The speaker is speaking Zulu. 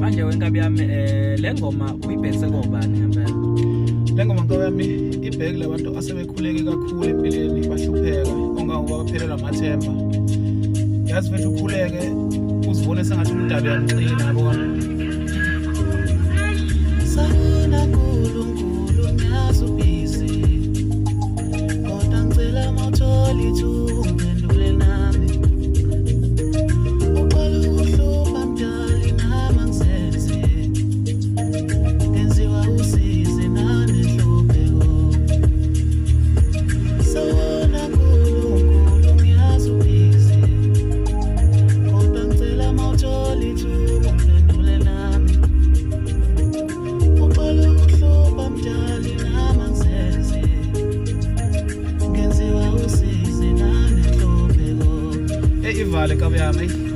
Manje wenkabi yami le ngoma uyibhekise kobani ngempela? Le ngoma nkabi yami ibheke labantu asebekhuleke kakhulu empilweni bahlupheka ongangoba baphelelwa amathemba. Yazi mfethu ukhuleke uzibone sengathi umdalo uyamcina yabona. Sabona uNkulunkulu ngiyazi ubhizi kodwa ngicela mawuthola ithuba ungiphendule nami. Uqala ukuhlupha mdali nami angisenze ngenziwa usizi nanenhlupheko. Sabona uNkulunkulu ngiyazi ubhizi kodwa ngicela mawuthola ithuba ungiphendule nami. Uqala ukuhlupha mdali nami angisenze ngenziwa usizi nanenhlupheko. Ivale nkabi yami.